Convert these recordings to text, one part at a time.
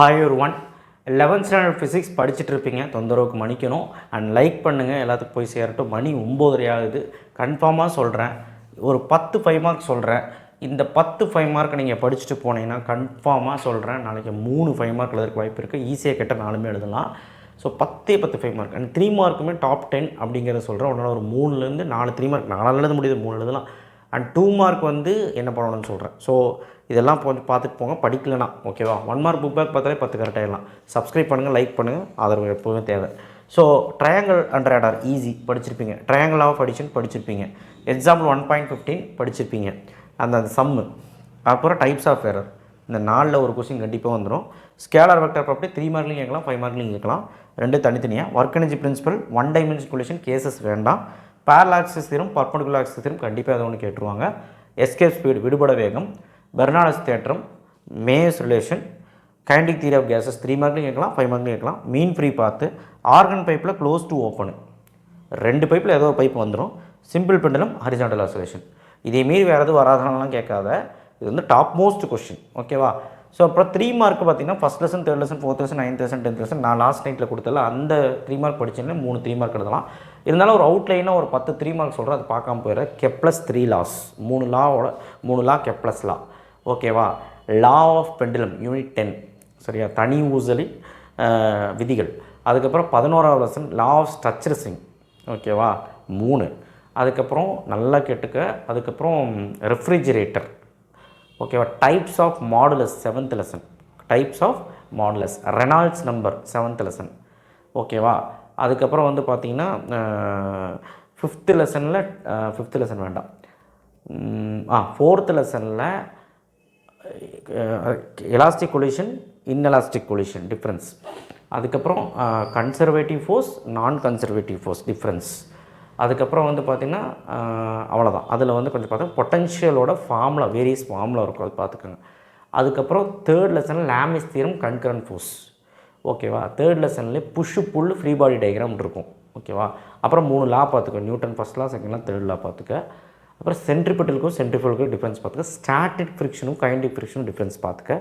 Hi one 11th standard physics படிச்சுட்டு இருப்பீங்க. தொந்தரவுக்கு மன்னிக்கணும். அண்ட் லைக் பண்ணுங்கள், எல்லாத்துக்கும் போய் சேரட்டும். மணி 9:30 ஆகுது. கன்ஃபார்மாக சொல்கிறேன், ஒரு 10 5 மார்க் சொல்கிறேன். இந்த 10 5 மார்க் நீங்கள் படிச்சுட்டு போனீங்கன்னா கன்ஃபார்மாக சொல்கிறேன், நாளைக்கு 3 5 மார்க் எழுதுறதுக்கு வாய்ப்பு இருக்குது. ஈஸியாக கேட்டால் 4மே எழுதலாம். ஸோ 10 5 மார்க் அண்ட் 3 மார்க்குமே டாப் 10 அப்படிங்கிறத சொல்கிறேன். உடனே ஒரு 3லேருந்து 4 3 மார்க் 4 எழுத முடியுது, 3 எழுதலாம். அண்ட் 2 மார்க் வந்து என்ன பண்ணணும்னு சொல்கிறேன். ஸோ இதெல்லாம் கொஞ்சம் பார்த்துட்டு போங்க, படிக்கலனா ஓகேவா. 1 மார்க் புக் பேக் பார்த்தாலே 10 கரெக்டாகிடலாம். சப்ஸ்கிரைப் பண்ணுங்கள், லைக் பண்ணுங்கள், ஆதரவு எப்போவுமே தேவை. So triangle and radar easy படிச்சிருப்பீங்க. ட்ரையாங்கிள் ஆஃப் அடிஷன் படிச்சிருப்பீங்க. எக்ஸாம்பிள் 1.15 படிச்சிருப்பீங்க. அந்த சம்மு, அப்புறம் டைப்ஸ் ஆஃப் எரர், இந்த 4ல் ஒரு கொஸ்டின் கண்டிப்பாக வந்துடும். ஸ்கேலார் வெக்டர் ப்ராப்பர்ட்டி 3 மார்க்லையும் கேட்கலாம், 5 மார்க்லையும் கேட்கலாம். ரெண்டு தனித்தனியாக. Work energy principle, 1 dimension collision cases வேண்டாம். Parallel axis theorem, perpendicular axis theorem கண்டிப்பாக அதை ஒன்று கேட்டுருவாங்க. எஸ்கேப் ஸ்பீடு, விடுபட வேகம், பெர்னாலஸ் தேற்றம், Mayer's relation, kinetic theory of gases 3 மார்க்லையும் கேட்கலாம், 5 மார்க்லையும் கேட்கலாம். மீன் ஃப்ரீ பார்த்து, ஆர்கன் பைப்பில் க்ளோஸ் டு ஓப்பனு, 2 பைப்பில் ஏதோ ஒரு பைப் வந்துடும். Simple pendulum, horizontal oscillation. இதே மீறி வேறு எதுவும் வராதனாலாம் கேட்காத, இது வந்து டாப் மோஸ்ட் கொஸ்டின் ஓகேவா. ஸோ அப்புறம் 3 மார்க் பார்த்தீங்கன்னா first lesson, third lesson, fourth lesson, 9th lesson, 10th lesson நான் லாஸ்ட் நைட்டில் கொடுத்தல அந்த 3 மார்க் படிச்சேன்னா 3 3 மார்க் எழுதலாம். இருந்தாலும் ஒரு அவுட்லைனாக ஒரு 10 3 மார்க் சொல்கிறேன், அது பார்க்காம போயிடுறேன். Kepler's 3 laws, 3 law Kepler's law ஓகேவா. லா ஆஃப் பெண்டுலம் யூனிட் 10 சரியா, தனி ஊசலி விதிகள். அதுக்கப்புறம் 11வது லெசன் லா ஆஃப் ஸ்ட்ரக்சர்ஸிங் ஓகேவா 3. அதுக்கப்புறம் நல்லா கேட்டுக்க. அதுக்கப்புறம் ரெஃப்ரிஜிரேட்டர் ஓகேவா. Types of modulus 7th lesson, types of modulus, Reynolds number 7th lesson ஓகேவா. அதுக்கப்புறம் வந்து பார்த்திங்கன்னா 5th லெசனில் 5th லெசன் வேண்டாம், 4th லெசனில் elastic collision, inelastic collision difference. அதுக்கப்புறம் conservative force, non conservative force difference. அதுக்கப்புறம் வந்து பார்த்திங்கன்னா அவ்வளோதான். அதில் வந்து கொஞ்சம் பார்த்தா பொட்டன்ஷியலோட ஃபார்முலா, வேரியஸ் ஃபார்முலா இருக்கும், அது பார்த்துக்கோங்க. அதுக்கப்புறம் 3rd லெசனில் லாமிஸ் தியரம், கன்கரண்ட் ஃபோர்ஸ் ஓகேவா. 3rd லெசன்லேயே push pull free body diagram இருக்கும் ஓகேவா. அப்புறம் 3 லா பார்த்துக்க, Newton first law, second law, 3rd law பார்த்துக்க. அப்புறம் சென்ட்ரிபிட்டலுக்கும் சென்ட்ரிஃபியூகலுக்கும் டிஃப்ரென்ஸ் பார்த்துக்க. ஸ்டாட்டிக் ஃப்ரிக்ஷனும் கைனடிக் ஃப்ரிக்ஷனும் டிஃப்ரென்ஸ் பார்த்துக்க.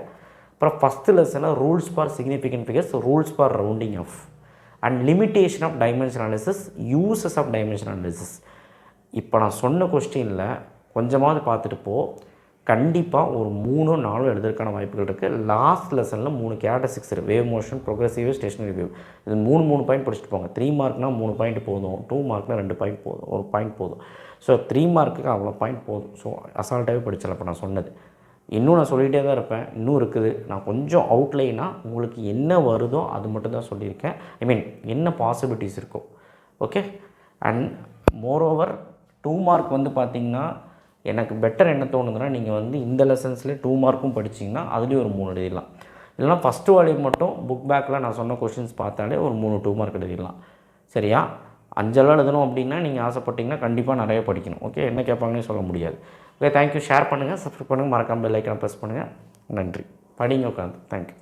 அப்புறம் ஃபஸ்ட்டு லெசனில் rules for significant figures, rules for rounding off and limitation of dimension analysis, uses of dimension analysis. இப்போ நான் சொன்ன கொஸ்டினில் கொஞ்சமாவது பார்த்துட்டு போ, கண்டிப்பாக ஒரு 3 4 எழுதுறதுக்கான வாய்ப்புகள் இருக்குது. லாஸ்ட் லெசனில் 3 கேரக்டரிஸ்டிக்ஸ் இருக்குது, wave motion, progressive, stationary wave. இது 3 பாயிண்ட் படிச்சுட்டு போங்க. 3 மார்க்னால் 3 பாயிண்ட் போதும், 2 மார்க்னால் 2 பாயிண்ட் போதும், 1 பாயிண்ட் போதும். ஸோ 3 மார்க்குக்கு அவ்வளோ பாயிண்ட் போதும். ஸோ அசால்ட்டாகவே படிச்சிடலாம். இப்போ நான் சொன்னது இன்னும் நான் சொல்லிகிட்டே தான் இருப்பேன், இன்னும் இருக்குது. நான் கொஞ்சம் அவுட்லைனாக உங்களுக்கு என்ன வருதோ அது மட்டும் தான் சொல்லியிருக்கேன். ஐ மீன் என்ன பாசிபிலிட்டிஸ் இருக்கோ ஓகே. அண்ட் மோரோவர் 2 மார்க் வந்து பார்த்திங்கன்னா எனக்கு பெட்டர் என்ன தோணுதுன்னா, நீங்கள் வந்து இந்த லெசன்ஸ்லேயே 2 மார்க்கும் படிச்சிங்கன்னா அதுலேயும் ஒரு 3 எழுதிடலாம். இல்லைனா ஃபஸ்ட்டு வால்யூம் மட்டும் புக் பேக்கில் நான் சொன்ன கொஷின்ஸ் பார்த்தாலே ஒரு 3 2 மார்க் எழுதிடலாம் சரியா. 5 எழுதணும் அப்படின்னா நீங்கள் ஆசைப்பட்டீங்கன்னா கண்டிப்பாக நிறைய படிக்கணும் ஓகே. என்ன கேட்பாங்கன்னு சொல்ல முடியாது ஓகே. தேங்க்யூ. ஷேர் பண்ணுங்கள், சப்ஸ்கிரைப் பண்ணுங்கள், மறக்காமல் பெல் ஐக்கானை ப்ரெஸ் பண்ணுங்கள். நன்றி. படிங்க உட்காந்து. தேங்க்யூ.